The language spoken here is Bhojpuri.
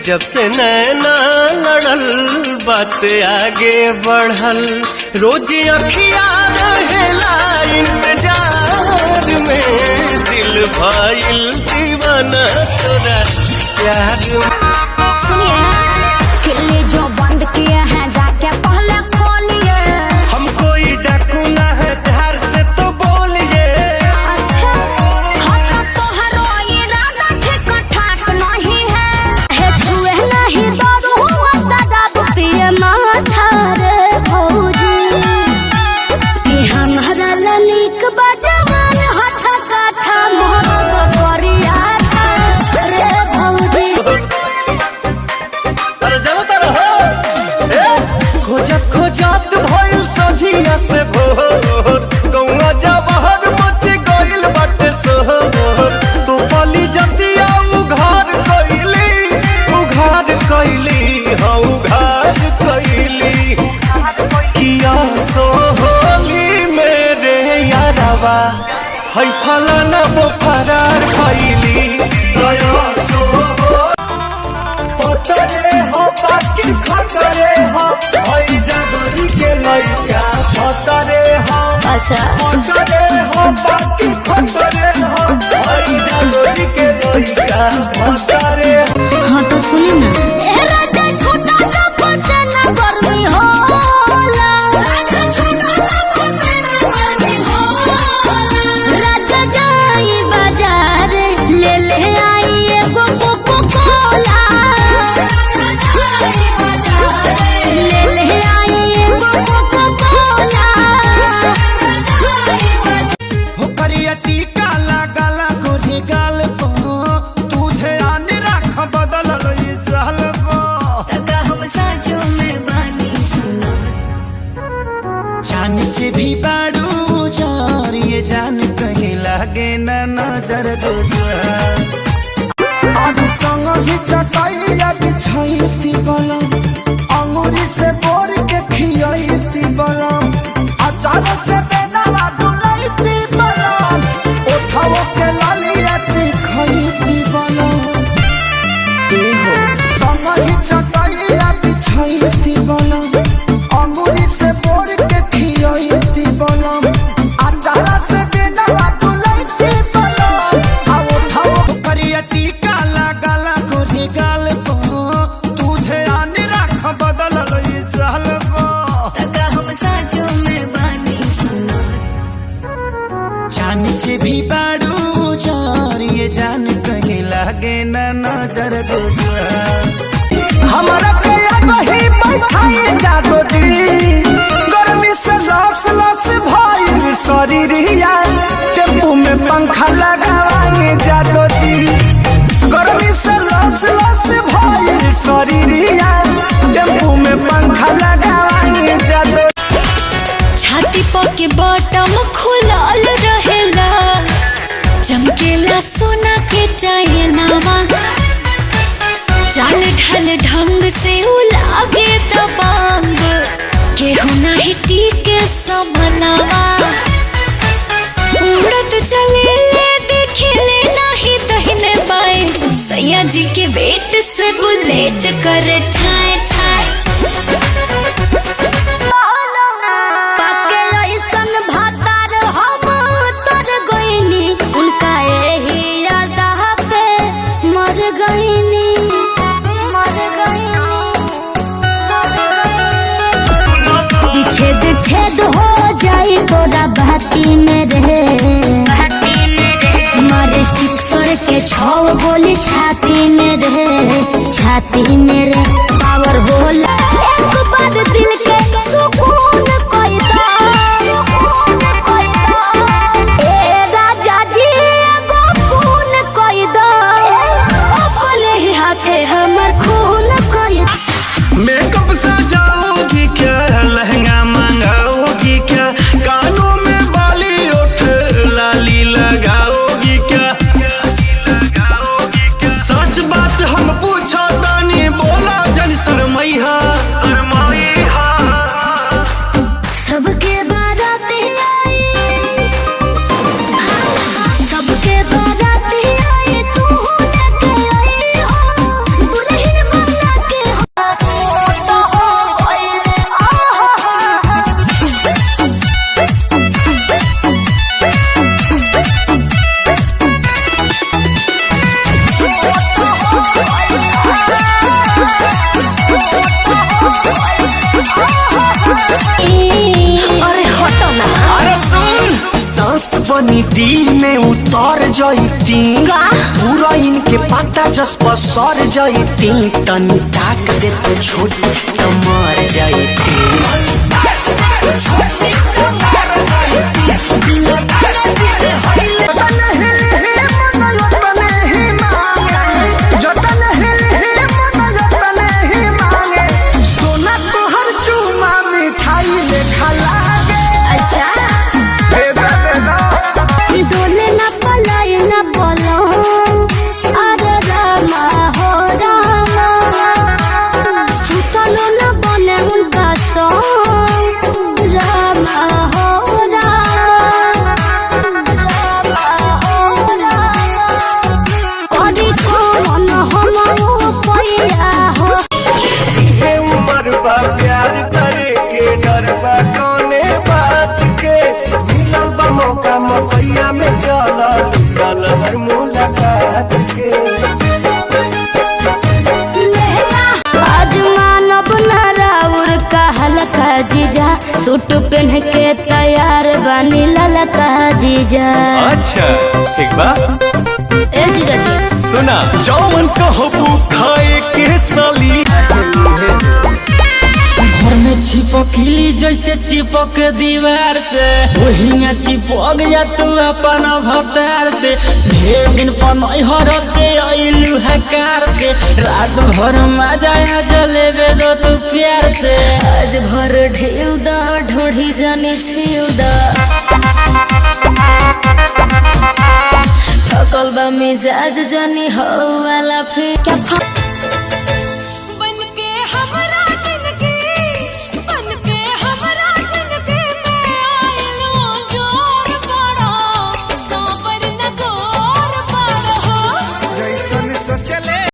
जब से नैना लड़ल बात आगे बढ़ल, रोज अखिया रहेला इंतजार में, दिल भइल दीवाना तोरा प्यार में। सुनिए किले जो बंद किए हैं जाके पहले खोलिए। हम कोई डाकू ना है प्यार से तो बोलिए। अच्छा हम तो हरो इरादा ठीक ठाक नहीं है छुए नहीं दारू हुआ शराब पिए माथा रे भौजी। हमारा लनिक बजवान हठ काठा मोहब्बत करिया रे भौजी। खोजत भइल सझिया से भोर, गौआ जवाहर मच गइल बाटे सोहर, तू पली जतिया उघार कइली हाँ उघार कइली। किया सोहली मेरे यारवा है फलाना वो फरार भइली। गया सोहर पतरे हो बाकी खतरे हो भई जादूरी के लइका पतरे हो। अच्छा पतरे हो बाकी खतरे हो भई जादूरी के लइका पतरे। हाँ तो सुनी ना छोटा सा ना गर्मी होला, राजा जाई बाजार ले ले आई एगो कोको कोला, ले ले आई एगो कोको कोला। हो करिया टीका लागल गोरे गाल को, तू ध्यान रख बदल रही चाल को। तका हम साँचों में बानी सुना, जान से भी बाड़ू जार ये जान कहीं लागे ना नजर गुजर। आज संग ही चटाइया बिछाईती बलम, अंगूरी से बोर के खियाईती बलम, अचार से बेदावा डुलाईती बलम, उठाओ के लालिया चिखाईती बलम। संग ही चटाइया बिछाईती बलम, अंगूरी से बोर के खियाईती बलम, अचार से बेदावा डुलाईती बलम, आ उठाओ करिया टीका लागल गोरे गाल को, तू ध्यान रख बदल रही चाल को। तका हम साँचों में बानी सुना, जान से भी बाड़ू जार ये जान कहीं लागे ना नजर गुजर। हमारा कया कहीं बैठाई जादो जी, गर्मी से लस लस भइल शरीरिया, टेम्पू में पंखा लगावाए जादो जी, गर्मी से लस लस भइल शरीरिया, टेम्पू में पंखा लगावाए जादो। छाती पके बटम खुलल रहेला, चमकेला सोना के चैनवा, चाल ढल ढंग से उलागे दबंग, केहू नाही टीके समनवा, उड़त चले ले देखे ले नाही दहिने बाएं, सैया जी के वेट से बुलेट करे ठाए ठाए। छेद छेद हो जाए तोरा भाती में रहे, मारे सिक्सर के 6 गोली छाती में रहे, छाती में रे पावर होला। एक बार दिल के सुकून कोई दा, ए राजा जी एगो खून कोई दा, अपने ही हाथे हमर खून कोई दा। मेकअप सजाओगी क्या, लहंगा मंगाओगी क्या, कानों में बाली उठ लाली लगाओगी क्या, सच बात हम पूछो तानी बोल मुरइन के पत्ता जस पर सर जईती तनी ताक दे तो छोट त मर जईती प्यार करे के डरबा कौने बात के मिलल बा मौका मकैया में चल हर मुलाकात के आज मानव नाराउर का हल्का जीजा सूट पहन के तैयार बनी ललका जीजा। अच्छा ठीक बा ए जीजा जी सुना जौन कहबू खाए के साली घर में छिपकली जैसे चिपक दीवार से वही चिपक जा तू अपन भतार से ढेर दिन पनहर से अइलू हकार से रात भर मजा जलेबे दो तू प्यार से आज भर ढेउ दा ढोढ़ी जाने छिउ दा थकल बा मिजाज जानी हो वाला फिर क्या